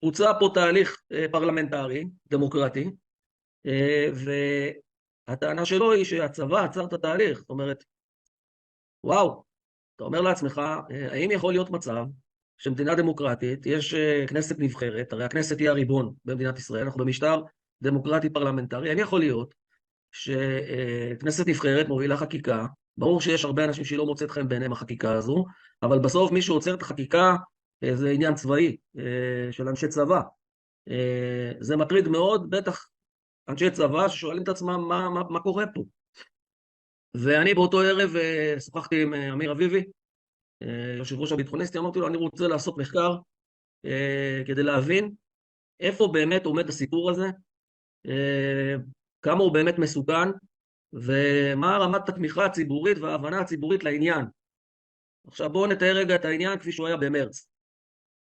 בוצע פה תהליך פרלמנטרי, דמוקרטי, והטענה שלו היא שהצבא עצר את התהליך. זאת אומרת, וואו, אתה אומר לעצמך, האם יכול להיות מצב שמדינה דמוקרטית, יש כנסת נבחרת, הרי הכנסת היא הריבון במדינת ישראל, אנחנו במשטר דמוקרטי פרלמנטרי, האם יכול להיות שכנסת נבחרת מובילה חקיקה, ברור שיש הרבה אנשים שהיא לא מוצאת חן בעיניהם החקיקה הזו, אבל בסוף מי שעוצר את החקיקה זה עניין צבאי של אנשי צבא. זה מטריד מאוד, בטח אנשי צבא ששואלים את עצמם מה קורה פה. ואני באותו ערב שוחחתי עם אמיר אביבי, יושב ראש הביטחוניסטי, אמרתי לו, אני רוצה לעשות מחקר כדי להבין איפה באמת עומד הסיפור הזה, כמה הוא באמת מסוכן, ומה רמת התמיכה הציבורית וההבנה הציבורית לעניין. עכשיו בואו נתאר רגע את העניין כפי שהוא היה במרץ.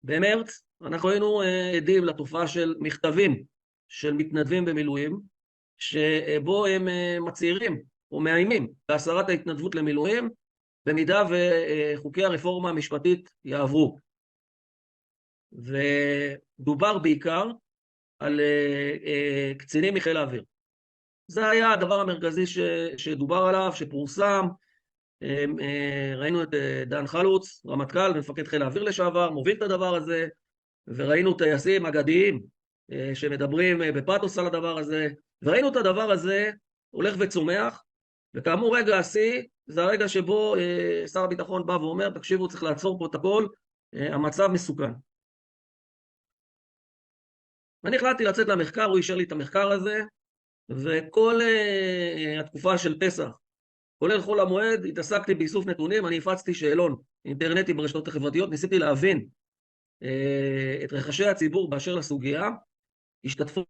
במרץ אנחנו היינו עדים לתופעה של מכתבים של מתנדבים במילואים, שבו הם מצהירים או מאיימים בהסרת ההתנדבות למילואים, במידה וחוקי הרפורמה המשפטית יעברו. ודובר בעיקר על קצינים מחיל האוויר. זה היה הדבר המרכזי שדובר עליו, שפורסם. ראינו את דן חלוץ, רמטכ"ל ומפקד חיל האוויר לשעבר, מוביל את הדבר הזה, וראינו טייסים אגדיים שמדברים בפאתוס על הדבר הזה, וראינו את הדבר הזה הולך וצומח, וכאמור רגע השיא, זה הרגע שבו שר הביטחון בא ואומר, תקשיבו, צריך לעצור פה את הכל, המצב מסוכן. אני החלטתי לצאת למחקר, הוא אישר לי את המחקר הזה, וכל התקופה של פסח, כולל חול המועד, התעסקתי באיסוף נתונים, אני הפצתי שאלון אינטרנטי ברשתות החברתיות, ניסיתי להבין את רחשי הציבור באשר לסוגיה, השתתפו,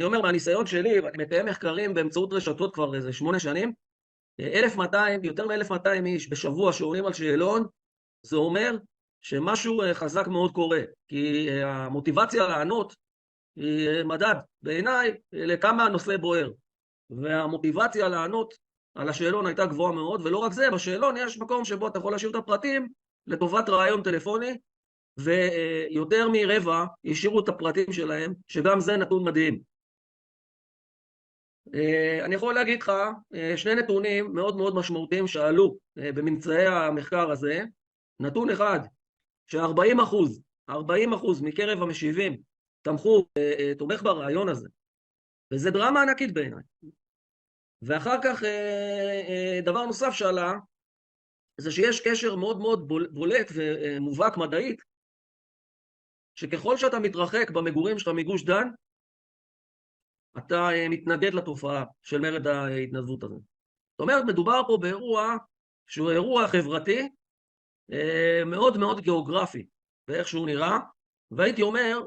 אני אומר מהניסיון שלי, ואני מקיים מחקרים באמצעות רשתות כבר איזה 8 שנים, 1,200, יותר מ-1,200 איש בשבוע שעונים על שאלון, זה אומר שמשהו חזק מאוד קורה, כי המוטיבציה לענות היא מדד בעיניי לכמה הנושא בוער, והמוטיבציה לענות על השאלון הייתה גבוהה מאוד, ולא רק זה, בשאלון יש מקום שבו אתה יכול להשאיר את הפרטים לטובת רעיון טלפוני, ויותר מרבע השאירו את הפרטים שלהם, שגם זה נתון מדהים. אני יכול להגיד לך 2 נתונים מאוד מאוד משמעותיים שעלו בממצאי המחקר הזה. נתון אחד, ש40% מקרב המשיבים תומך ברעיון הזה, וזה דרמה ענקית בעיניי. ואחר כך דבר נוסף שעלה, זה שיש קשר מאוד מאוד בולט ומובהק מדעית, שככל שאתה מתרחק במגורים שלך מגוש דן, אתה מתנגד לתופעה של מרד ההתנדבות הזה. זאת אומרת, מדובר פה באירוע שהוא אירוע חברתי מאוד מאוד גיאוגרפי, באיך שהוא נראה, והייתי אומר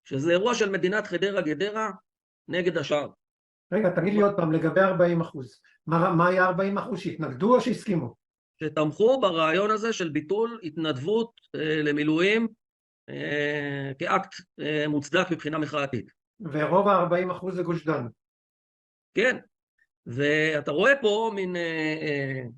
שזה אירוע של מדינת חדרה גדרה נגד השאר. רגע, תגיד לי עוד פעם, לגבי 40%. מה היה 40%? שהתנגדו או שהסכימו? שתמכו ברעיון הזה של ביטול התנדבות למילואים כאקט מוצדק מבחינה מחאתית. ורוב ה-40% זה גוש דן. כן, ואתה רואה פה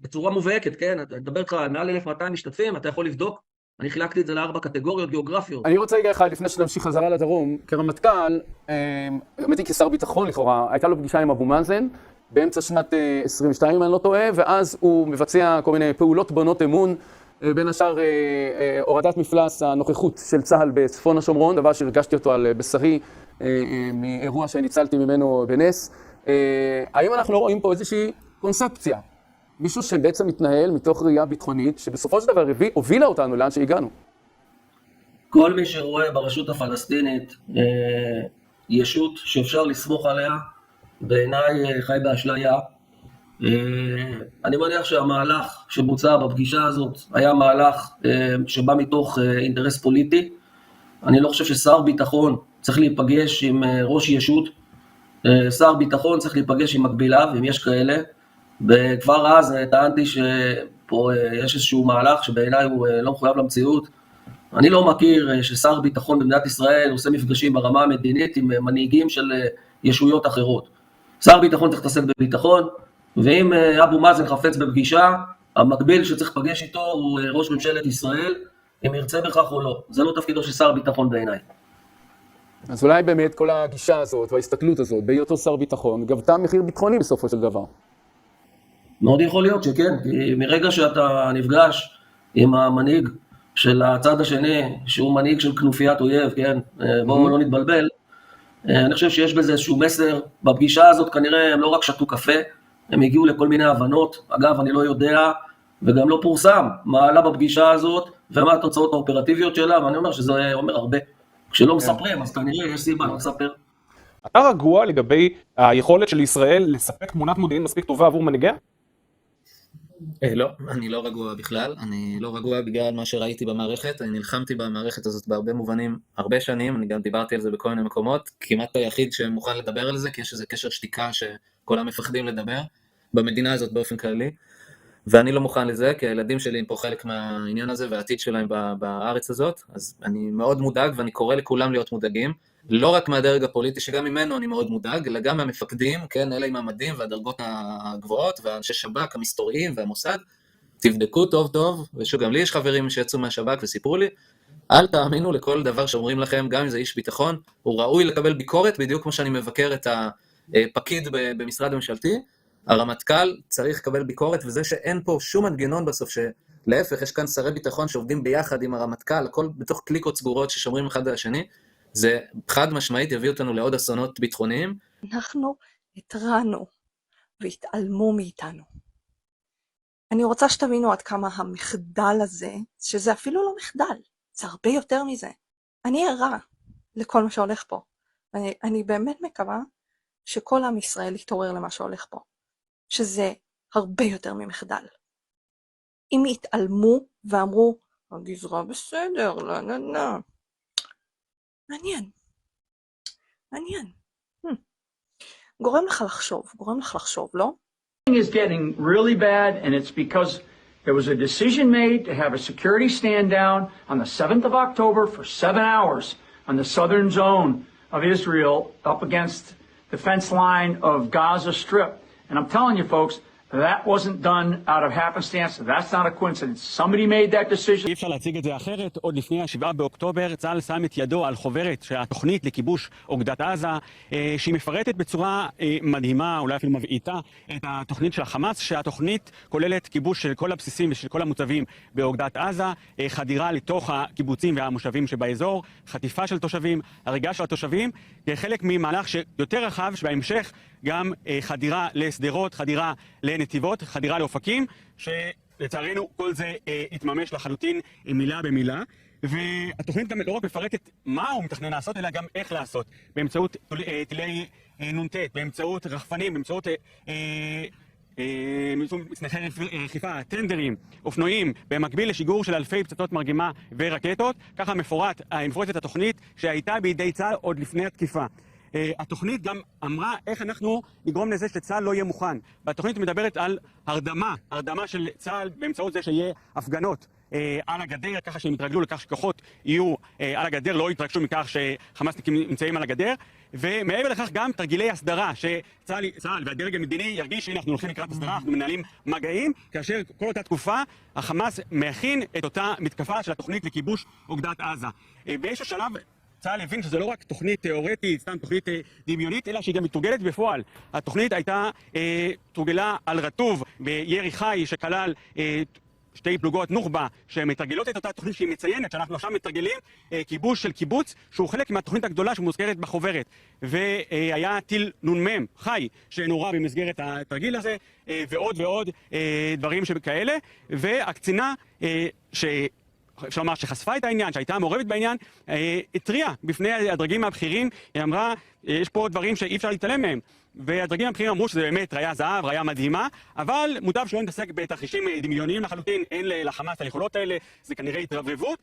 בצורה מובהקת, כן? אני מדבר איתך על מעל 1,200 משתתפים, אתה יכול לבדוק, אני חילקתי את זה ל4 קטגוריות גיאוגרפיות. אני רוצה רגע אחד, לפני שנמשיך חזרה לדרום, כרמטכ"ל, האמת כשר ביטחון לכאורה, הייתה לו פגישה עם אבו מאזן, באמצע שנת 22 אם אני לא טועה, ואז הוא מבצע כל מיני פעולות בונות אמון, בין השאר הורדת מפלס הנוכחות של צה"ל בצפון השומרון, דבר שהרגשתי אותו על בשרי מאירוע שניצלתי ממנו בנס. האם אנחנו לא רואים פה איזושהי קונספציה? מישהו שבעצם מתנהל מתוך ראייה ביטחונית, שבסופו של דבר הובילה אותנו לאן שהגענו. כל מי שרואה ברשות הפלסטינית ישות שאפשר לסמוך עליה, בעיניי חי באשליה. אני מניח שהמהלך שבוצע בפגישה הזאת היה מהלך שבא מתוך אינטרס פוליטי. אני לא חושב ששר ביטחון צריך להיפגש עם ראש ישות, שר ביטחון צריך להיפגש עם מקביליו, אם יש כאלה. וכבר אז טענתי שפה יש איזשהו מהלך שבעיניי הוא לא מחויב למציאות. אני לא מכיר ששר ביטחון במדינת ישראל עושה מפגשים ברמה המדינית עם מנהיגים של ישויות אחרות. שר ביטחון צריך להתעסק בביטחון, ואם אבו מאזן חפץ בפגישה, המקביל שצריך לפגש איתו הוא ראש ממשלת ישראל, אם ירצה בכך או לא. זה לא תפקידו של שר ביטחון בעיניי. אז אולי באמת כל הגישה הזאת וההסתכלות הזאת בהיותו שר ביטחון גבתה מחיר ביטחוני בסופו של דבר. מאוד יכול להיות שכן, כי מרגע שאתה נפגש עם המנהיג של הצד השני, שהוא מנהיג של כנופיית אויב, כן, בואו לא נתבלבל, אני חושב שיש בזה איזשהו מסר. בפגישה הזאת כנראה הם לא רק שתו קפה, הם הגיעו לכל מיני הבנות. אגב, אני לא יודע, וגם לא פורסם מה עלה בפגישה הזאת, ומה התוצאות האופרטיביות שלה, ואני אומר שזה אומר הרבה. כשלא מספרים, אז כנראה יש סיבה לא לספר. אתה רגוע לגבי היכולת של ישראל לספק תמונת מודיעין מספיק טובה עבור מנהיגיה? לא, אני לא רגוע בכלל, אני לא רגוע בגלל מה שראיתי במערכת, אני נלחמתי במערכת הזאת בהרבה מובנים, הרבה שנים, אני גם דיברתי על זה בכל מיני מקומות, כמעט היחיד שמוכן לדבר על זה, כי יש איזה קשר שתיקה שכולם מפחדים לדבר, במדינה הזאת באופן כללי, ואני לא מוכן לזה, כי הילדים שלי הם פה חלק מהעניין הזה, והעתיד שלהם בארץ הזאת, אז אני מאוד מודאג, ואני קורא לכולם להיות מודאגים, לא רק מהדרג הפוליטי, שגם ממנו אני מאוד מודאג, אלא גם מהמפקדים, כן, אלה עם המדים והדרגות הגבוהות, והאנשי שב"כ, המסתוריים והמוסד, תבדקו טוב טוב, ושוב, גם לי יש חברים שיצאו מהשב"כ וסיפרו לי, אל תאמינו לכל דבר שאומרים לכם, גם אם זה איש ביטחון, הוא ראוי לקבל ביקורת, בדיוק כמו שאני מבקר את הפקיד במשרד הממשלתי, הרמטכ"ל צריך לקבל ביקורת, וזה שאין פה שום מנגנון בסוף, שלהפך, יש כאן שרי ביטחון שעובדים ביחד עם הרמטכ"ל, הכל בתוך קליקות סגורות ששומרים אחד על השני, זה חד משמעית יביא אותנו לעוד אסונות ביטחוניים. אנחנו התרענו והתעלמו מאיתנו. אני רוצה שתבינו עד כמה המחדל הזה, שזה אפילו לא מחדל, זה הרבה יותר מזה. אני ערה לכל מה שהולך פה. אני באמת מקווה שכל עם ישראל יתעורר למה שהולך פה. שזה הרבה יותר ממחדל. אם יתעלמו ואמרו, הגזרה בסדר, לא. מעניין. גורם לך לחשוב, לא? Is getting really bad, and it's because there was a decision made to have a security stand down on the 7th of October for 7 hours on the southern zone of Israel up against the fence line of Gaza Strip. And I'm telling you folks, that wasn't done out of happenstance. That's not a coincidence. Somebody made that decision. אי אפשר להציג את זה אחרת. עוד לפני ה-7 באוקטובר צה"ל שם את ידו על חוברת שהתוכנית לכיבוש אוגדת עזה, שהיא מפרטת בצורה מדהימה, אולי אפילו מבעיטה, את התוכנית של החמאס, שהתוכנית כוללת כיבוש של כל הבסיסים ושל כל המוצבים באוגדת עזה, חדירה לתוך הקיבוצים והמושבים שבאזור, חטיפה של תושבים, הריגה של התושבים, כחלק ממהלך שיותר רחב, שבהמשך גם חדירה לסדרות, חדירה לנתיבות, חדירה לאופקים, שלצערנו כל זה התממש לחלוטין מילה במילה. והתוכנית גם לא רק מפרטת מה הוא מתכנן לעשות, אלא גם איך לעשות, באמצעות טילי נ"ט, באמצעות רחפנים, באמצעות מצנחי רכיפה, טנדרים, אופנועים, במקביל לשיגור של אלפי פצצות מרגמה ורקטות. ככה מפורטת התוכנית שהייתה בידי צה"ל עוד לפני התקיפה. התוכנית גם אמרה איך אנחנו נגרום לזה שצה"ל לא יהיה מוכן. והתוכנית מדברת על הרדמה של צה"ל באמצעות זה שיהיה הפגנות על הגדר, ככה שהם יתרגלו לכך שכוחות יהיו על הגדר, לא יתרגשו מכך שחמאסניקים נמצאים על הגדר. ומעבר לכך גם תרגילי הסדרה, שצה"ל והדרג המדיני ירגיש שהנה אנחנו הולכים לקראת הסדרה, אנחנו מנהלים מגעים, כאשר כל אותה תקופה החמאס מכין את אותה מתקפה של התוכנית לכיבוש אוגדת עזה. באיזשהו שלב צה"ל הבין שזה לא רק תוכנית תיאורטית, סתם תוכנית דמיונית, אלא שהיא גם מתורגלת בפועל. התוכנית הייתה תורגלה על רטוב בירי חי שכלל שתי פלוגות נוח'בה שמתרגלות את אותה תוכנית שהיא מציינת, שאנחנו עכשיו מתרגלים כיבוש של קיבוץ שהוא חלק מהתוכנית הגדולה שמוזכרת בחוברת. והיה טיל נ"מ חי שנורה במסגרת התרגיל הזה, ועוד דברים שכאלה. והקצינה אפשר לומר שחשפה את העניין, שהייתה מעורבת בעניין, התריעה בפני הדרגים הבכירים. היא אמרה, יש פה דברים שאי אפשר להתעלם מהם. והדרגים הבכירים אמרו שזה באמת ראיה זהב, ראיה מדהימה, אבל מוטב שלא נתעסק בתרחישים דמיוניים לחלוטין, אין לחמאס היכולות האלה, זה כנראה התרברבות.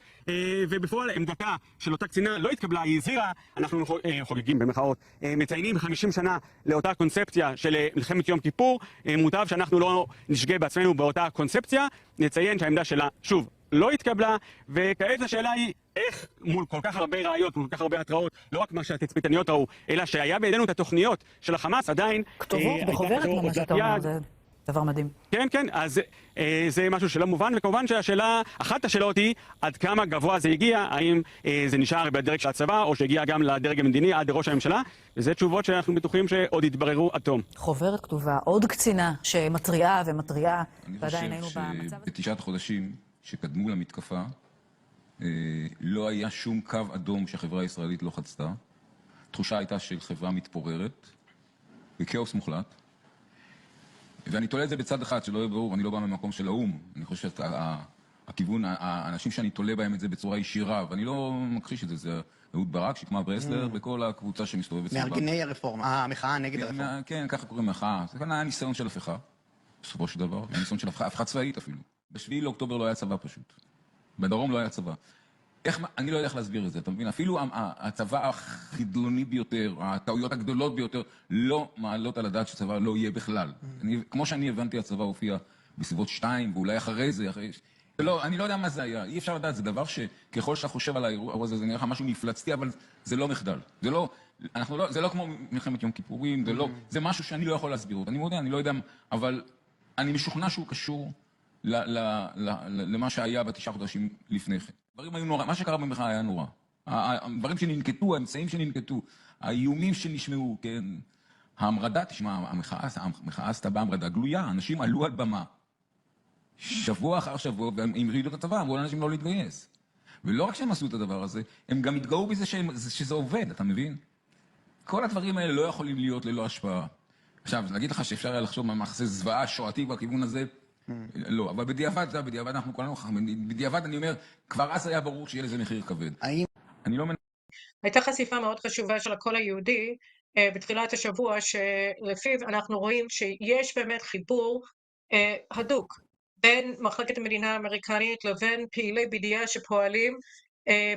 ובפועל עמדתה של אותה קצינה לא התקבלה, היא הזהירה, אנחנו חוגגים במחאות, מציינים 50 שנה לאותה קונספציה של מלחמת יום כיפור, מוטב שאנחנו לא נשגה בעצמנו באותה קונספציה, נציין שהעמדה שלה, שוב, לא התקבלה. וכעת השאלה היא איך מול כל כך הרבה ראיות, מול כל כך הרבה התראות, לא רק מה שהתצפיתניות ראו, אלא שהיה בידינו את התוכניות של החמאס, עדיין כתובות בחוברת ממש אתה אומר זה. דבר מדהים. כן, כן, אז זה משהו שלא מובן, וכמובן שהשאלה, אחת השאלות היא עד כמה גבוה זה הגיע, האם זה נשאר בדרג של הצבא, או שהגיע גם לדרג המדיני עד לראש הממשלה, וזה תשובות שאנחנו בטוחים שעוד יתבררו עד תום. חוברת כתובה, עוד קצינה שמטריעה ומטריעה, אני ועדיין היינו חושב במצב הזה. שבתשעת החודשים שקדמו למתקפה, לא היה שום קו אדום שהחברה הישראלית לא חצתה. התחושה הייתה של חברה מתפוררת, וכאוס מוחלט. ואני תולה את זה בצד אחד, שלא יהיה ברור, אני לא בא ממקום של האום. אני חושב שהכיוון, האנשים שאני תולה בהם את זה בצורה ישירה, ואני לא מכחיש את זה, זה אהוד ברק, שקמה ברסלר, וכל הקבוצה שמסתובבת סביבה. מארגני הרפורמה, המחאה נגד הרפורמה. כן, ככה קוראים מחאה. זה כאן היה ניסיון של הפיכה, בסופו של דבר, ניסיון של הפיכה צבאית אפילו. ב7 לאוקטובר לא היה צבא פשוט. בדרום לא היה צבא. אני לא יודע איך להסביר את זה, אתה מבין? אפילו הצבא החדלוני ביותר, הטעויות הגדולות ביותר, לא מעלות על הדעת שצבא לא יהיה בכלל. כמו שאני הבנתי, הצבא הופיע בסביבות 2, ואולי אחרי זה, אני לא יודע מה זה היה. אי אפשר לדעת, זה דבר שככל שאתה חושב על האירוע הזה, זה נראה לך משהו מפלצתי, אבל זה לא מחדל. זה לא כמו מלחמת יום כיפורים, זה משהו שאני לא יכול להסביר אותו. אני מודה, אני לא יודע, אבל אני משוכנע שהוא קשור למה שהיה ב9 חודשים לפני כן. דברים היו נורא, מה שקרה במחאה היה נורא. הדברים שננקטו, האמצעים שננקטו, האיומים שנשמעו, כן, ההמרדה, תשמע, המחאה עשתה בהמרדה גלויה, אנשים עלו על במה, שבוע אחר שבוע, והם המרידו את הצבא, אמרו לאנשים לא להתגייס. ולא רק שהם עשו את הדבר הזה, הם גם התגאו בזה שזה עובד, אתה מבין? כל הדברים האלה לא יכולים להיות ללא השפעה. עכשיו, להגיד לך שאפשר היה לחשוב מעשה זוועה שואתי בכיוון הזה, לא, אבל בדיעבד אנחנו כולנו חכמים, בדיעבד אני אומר, כבר אז היה ברור שיהיה לזה מחיר כבד. אני לא מנסה... הייתה חשיפה מאוד חשובה של הקול היהודי בתחילת השבוע, שלפיו אנחנו רואים שיש באמת חיבור הדוק בין מחלקת המדינה האמריקנית לבין פעילי BDS שפועלים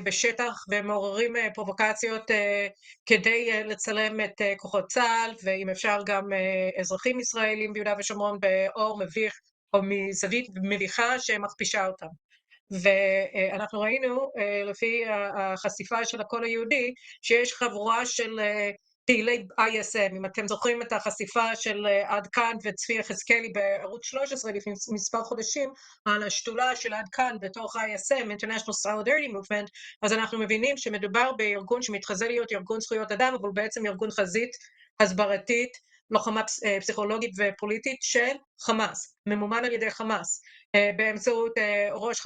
בשטח ומעוררים פרובוקציות כדי לצלם את כוחות צה"ל, ואם אפשר גם אזרחים ישראלים ביהודה ושומרון באור מביך, או מזווית מביכה שמכפישה אותם. ואנחנו ראינו, לפי החשיפה של הקול היהודי, שיש חבורה של פעילי ISM. אם אתם זוכרים את החשיפה של עד כאן וצבי יחזקאלי בערוץ 13 לפני מספר חודשים, על השתולה של עד כאן בתוך ISM, International Solidarity Movement, אז אנחנו מבינים שמדובר בארגון שמתחזה להיות ארגון זכויות אדם, אבל בעצם ארגון חזית הסברתית, לוחמה פסיכולוגית ופוליטית של חמאס, ממומן על ידי חמאס, באמצעות ראש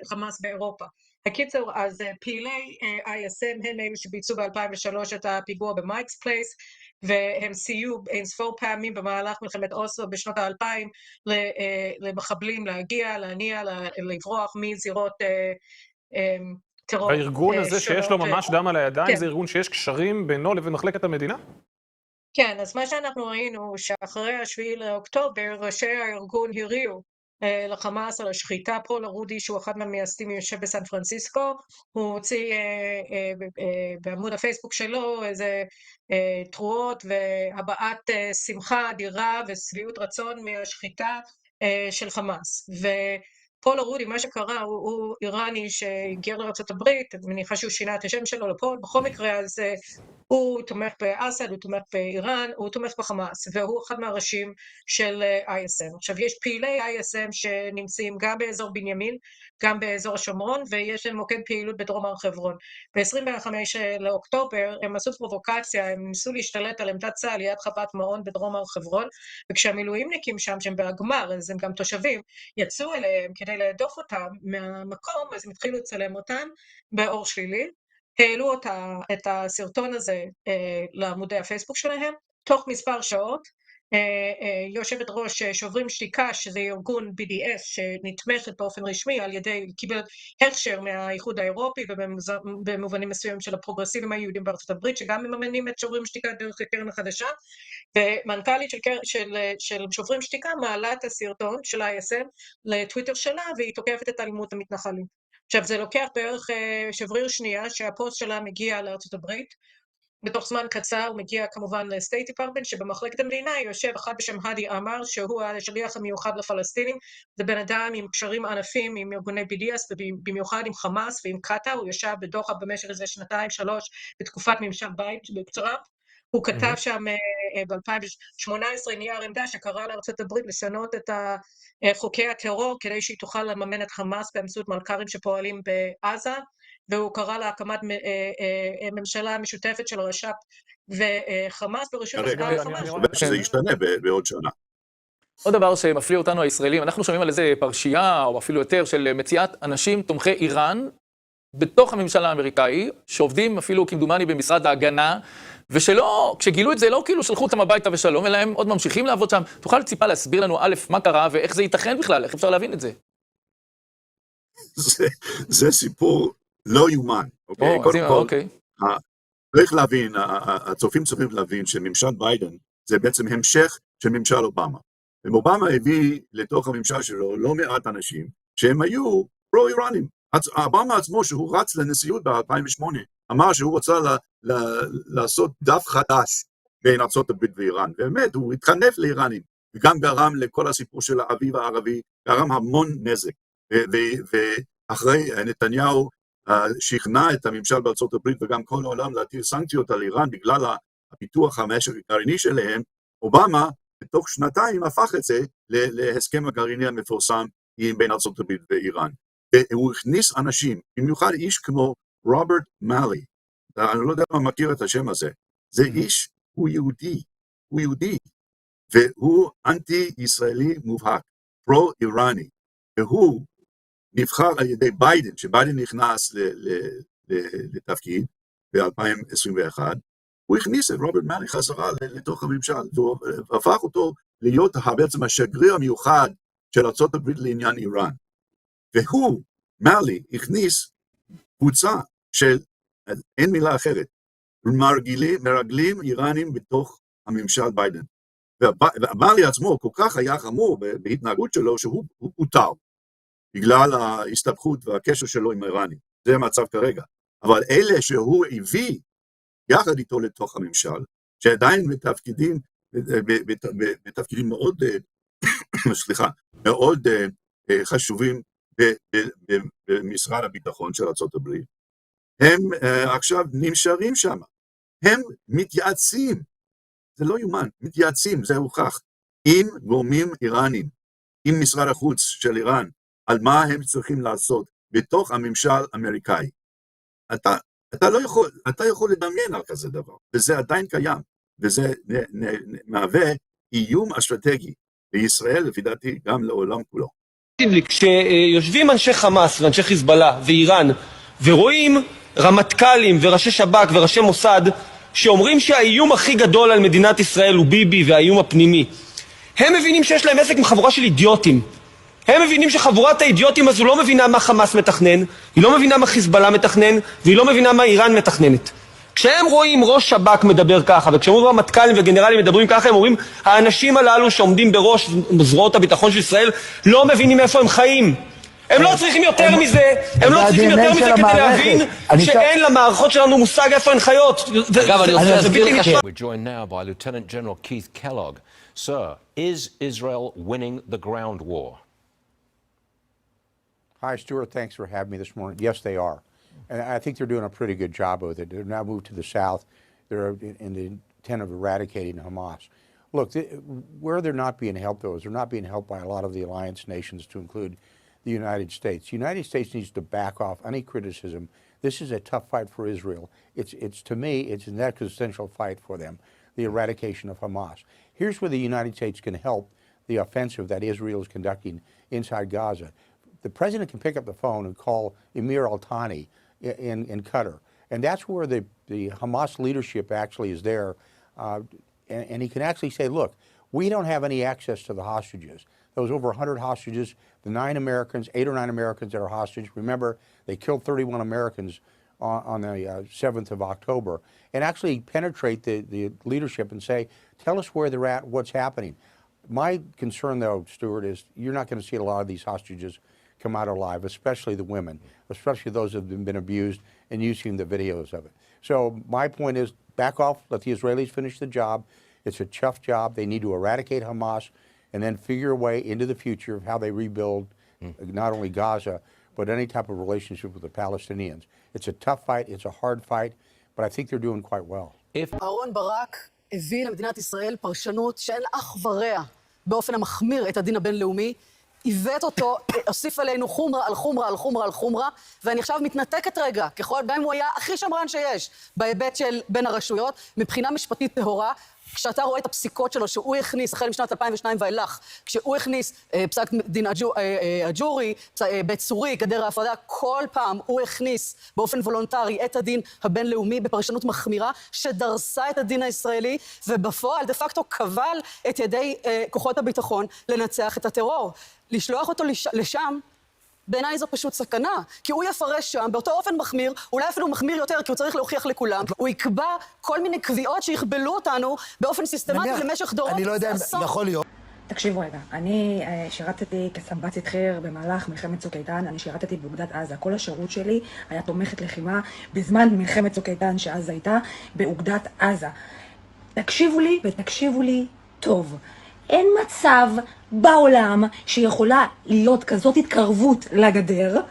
חמאס באירופה. הקיצור, אז פעילי ISM הם אלו שביצעו ב-2003 את הפיגוע במייקס פלייס, והם סייעו אינספור פעמים במהלך מלחמת אוסלו בשנות ה-2000 למחבלים להגיע, להניע, לברוח מזירות טרור. והארגון הזה שיש לו ממש דם על הידיים, זה ארגון שיש קשרים בינו לבין מחלקת המדינה? כן, אז מה שאנחנו ראינו, שאחרי ה7 לאוקטובר, ראשי הארגון הריעו לחמאס על השחיטה. פול ארודי, שהוא אחד מהמייסדים, יושב בסן פרנסיסקו, הוא הוציא בעמוד הפייסבוק שלו איזה תרועות והבעת שמחה אדירה ושביעות רצון מהשחיטה של חמאס. פול ארודי, מה שקרה, הוא איראני שהגיע לארצות הברית, אני מניחה שהוא שינה את השם שלו לפול, בכל מקרה, אז הוא תומך באסד, הוא תומך באיראן, הוא תומך בחמאס, והוא אחד מהראשים של ISM. עכשיו, יש פעילי ISM שנמצאים גם באזור בנימין, גם באזור השומרון, ויש להם מוקד פעילות בדרום הר חברון. ב-25 לאוקטובר הם עשו פרובוקציה, הם ניסו להשתלט על עמדת צה"ל ליד חוות מעון בדרום הר חברון, וכשהמילואימניקים שם, שהם בהגמר, אז הם גם תושבים, יצאו אליהם כדי להדוף אותם מהמקום, אז הם התחילו לצלם אותם באור שלילי, העלו את הסרטון הזה לעמודי הפייסבוק שלהם, תוך מספר שעות, יושבת ראש שוברים שתיקה, שזה ארגון BDS שנתמכת באופן רשמי על ידי, קיבל הכשר מהאיחוד האירופי ובמובנים מסוימים של הפרוגרסיבים היהודים בארצות הברית, שגם מממנים את שוברים שתיקה דרך הקרן החדשה, ומנכ"לית של שוברים שתיקה מעלה את הסרטון של ISM לטוויטר שלה, והיא תוקפת את אלימות המתנחלים. עכשיו, זה לוקח בערך שבריר שנייה שהפוסט שלה מגיע לארצות הברית, בתוך זמן קצר הוא מגיע כמובן לסטייט דיפרטמנט, שבמחלקת המדינה יושב אחד בשם האדי עמר, שהוא השליח המיוחד לפלסטינים, זה בן אדם עם קשרים ענפים עם ארגוני BDS, ובמיוחד עם חמאס ועם קטאר, הוא ישב בדוחה במשך איזה 2-3 בתקופת ממשל ביידן בקצרה, הוא כתב שם ב-2018 נייר עמדה שקרא לארצות הברית לשנות את חוקי הטרור כדי שהיא תוכל לממן את חמאס באמצעות מלכ"רים שפועלים בעזה, והוא קרא להקמת ממשלה משותפת של רש"פ וחמאס בראשות הסגן חמאס. אני חושב שזה ישתנה בעוד שנה. עוד דבר שמפליא אותנו הישראלים, אנחנו שומעים על איזה פרשייה, או אפילו יותר, של מציאת אנשים תומכי איראן בתוך הממשל האמריקאי, שעובדים אפילו כמדומני במשרד ההגנה, ושלא, כשגילו את זה, לא כאילו שלחו אותם הביתה ושלום, אלא הם עוד ממשיכים לעבוד שם. תוכל ציפה להסביר לנו, א', מה קרה, ואיך זה ייתכן בכלל, איך אפשר להבין את זה? זה סיפור לא יומן, אוקיי? קודם כל, צריך להבין, הצופים צריכים להבין שממשל ביידן זה בעצם המשך של ממשל אובמה. ואובמה הביא לתוך הממשל שלו לא מעט אנשים שהם היו פרו-איראנים. אובמה עצמו שהוא רץ לנשיאות ב-2008, אמר שהוא רוצה לעשות דף חדש בין ארצות הברית ואיראן, ובאמת הוא התחנף לאיראנים, וגם גרם לכל הסיפור של האביב הערבי, גרם המון נזק, ואחרי נתניהו שכנע את הממשל בארצות הברית וגם כל העולם להטיל סנקציות על איראן בגלל הפיתוח המשק הגרעיני שלהם, אובמה בתוך שנתיים הפך את זה להסכם הגרעיני המפורסם בין ארצות הברית ואיראן. והוא הכניס אנשים, במיוחד איש כמו רוברט מאלי, אני לא יודע מה מכיר את השם הזה, זה איש, הוא יהודי, והוא אנטי-ישראלי מובהק, פרו-איראני, והוא נבחר על ידי ביידן, שביידן נכנס לתפקיד ב-2021, הוא הכניס את רוברט מאלי חזרה לתוך הממשל, והוא הפך אותו להיות בעצם השגריר המיוחד של ארצות הברית לעניין איראן. והוא, מאלי, הכניס קבוצה של, אין מילה אחרת, מרגלים איראנים בתוך הממשל ביידן. ומאלי עצמו כל כך היה חמור בהתנהגות שלו שהוא פוטר, בגלל ההסתבכות והקשר שלו עם האיראנים. זה המצב כרגע. אבל אלה שהוא הביא יחד איתו לתוך הממשל, שעדיין בתפקידים מאוד, מאוד חשובים במשרד הביטחון של ארצות הברית, הם עכשיו נשארים שם, הם מתייעצים, זה לא יומן, מתייעצים, זה הוכח, עם גורמים איראנים, עם משרד החוץ של איראן, על מה הם צריכים לעשות בתוך הממשל האמריקאי. אתה יכול לדמיין על כזה דבר, וזה עדיין קיים, וזה מהווה איום אסטרטגי לישראל, לפי דעתי, גם לעולם כולו. כשיושבים אנשי חמאס ואנשי חיזבאללה ואיראן, ורואים רמטכ"לים וראשי שב"כ וראשי מוסד, שאומרים שהאיום הכי גדול על מדינת ישראל הוא ביבי והאיום הפנימי, הם מבינים שיש להם עסק עם חבורה של אידיוטים. הם מבינים שחבורת האידיוטים הזו לא מבינה מה חמאס מתכנן, היא לא מבינה מה חיזבאללה מתכנן, והיא לא מבינה מה איראן מתכננת. כשהם רואים ראש שב"כ מדבר ככה, וכשהם רואים רמטכ"לים וגנרלים מדברים ככה, הם אומרים, האנשים הללו שעומדים בראש זרועות הביטחון של ישראל לא מבינים איפה הם חיים. הם לא צריכים יותר מזה, הם לא צריכים יותר מזה כדי להבין שאין למערכות שלנו מושג איפה הן חיות. אגב, אני רוצה להסביר לך. We're joined now by Lieutenant General Keith Kellogg. Sir, is Israel winning the ground war? Hi, Stuart. Thanks for having me this morning. Yes, they are. And I think they're doing a pretty good job with it. They've now moved to the south. They're in the intent of eradicating Hamas. Look, where they're not being helped, though, is they're not being helped by a lot of the alliance nations, to include the United States. The United States needs to back off any criticism. This is a tough fight for Israel. To me, it's an existential fight for them, the eradication of Hamas. Here's where the United States can help the offensive that Israel is conducting inside Gaza. The president can pick up the phone and call Emir al-Thani in Qatar. And that's where the Hamas leadership actually is there. And he can actually say, look, we don't have any access to the hostages. Those over 100 hostages, the 8 or 9 Americans that are hostage. Remember, they killed 31 Americans on the 7th of October. And actually penetrate the leadership and say, tell us where they're at, what's happening. My concern, though, Stuart, is you're not going to see a lot of these hostages come out alive, especially the women, especially those that have been abused, and you've seen the videos of it. So my point is, back off, let the Israelis finish the job. It's a tough job. They need to eradicate Hamas and then figure a way into the future of how they rebuild not only Gaza, but any type of relationship with the Palestinians. It's a tough fight. It's a hard fight, but I think they're doing quite well. אהרון ברק הביא למדינת ישראל פרשנות שאין אח ורע באופן המחמיר את הדין הבינלאומי, עיוות אותו, הוסיף עלינו חומרה על חומרה על חומרה על חומרה, ואני עכשיו מתנתקת רגע, גם אם הוא היה הכי שמרן שיש, בהיבט של בין הרשויות, מבחינה משפטית טהורה, כשאתה רואה את הפסיקות שלו שהוא הכניס, החל משנת 2002 ואילך, כשהוא הכניס פסק דין אג'ורי, בית סורי, גדר ההפרדה, כל פעם הוא הכניס באופן וולונטרי את הדין הבינלאומי בפרשנות מחמירה, שדרסה את הדין הישראלי, ובפועל דה פקטו קבל את ידי כוחות הביטחון לנצח את הטרור. לשלוח אותו לשם, בעיניי זו פשוט סכנה, כי הוא יפרש שם באותו אופן מחמיר, אולי אפילו מחמיר יותר, כי הוא צריך להוכיח לכולם, הוא יקבע כל מיני קביעות שיכבלו אותנו באופן סיסטמטי למשך דורות. אני לא יודע אם יכול להיות. תקשיבו רגע, אני שירתתי כסמב"צית חי"ר במהלך מלחמת צוק איתן, אני שירתתי באוגדת עזה, כל השירות שלי היה תומכת לחימה בזמן מלחמת צוק איתן שעזה הייתה באוגדת עזה. תקשיבו לי ותקשיבו לי טוב. אין מצב בעולם שיכולה להיות כזאת התקרבות לגדר,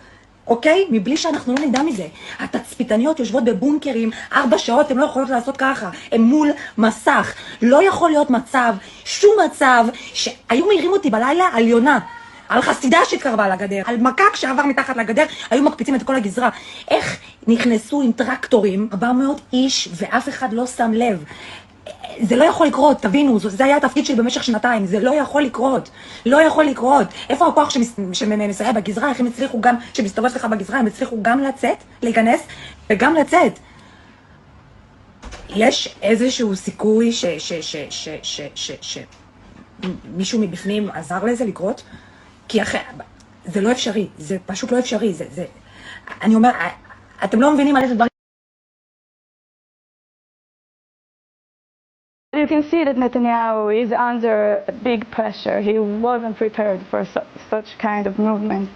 אוקיי? מבלי שאנחנו לא נדע מזה. התצפיתניות יושבות בבונקרים 4 שעות, הן לא יכולות לעשות ככה. הן מול מסך. לא יכול להיות מצב, שום מצב, שהיו מעירים אותי בלילה על יונה. על חסידה שהתקרבה לגדר, על מקק שעבר מתחת לגדר, היו מקפיצים את כל הגזרה. איך נכנסו עם טרקטורים 400 איש ואף אחד לא שם לב? זה לא יכול לקרות, תבינו, זה היה התפקיד שלי במשך 2 זה לא יכול לקרות, לא יכול לקרות. איפה הכוח שמסייע בגזרה, איך הם הצליחו גם, שמסתובב לך בגזרה, הם הצליחו גם לצאת, להיכנס וגם לצאת. יש איזשהו סיכוי שמישהו מבפנים עזר לזה לקרות? כי אחרי, זה לא אפשרי, זה פשוט לא אפשרי, אני אומר, אתם לא מבינים על איזה דברים. You can see that Netanyahu is under big pressure. He wasn't prepared for such kind of movement.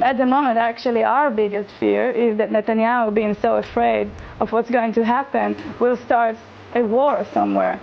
At the moment, actually, our biggest fear is that Netanyahu, being so afraid of what's going to happen, will start a war somewhere.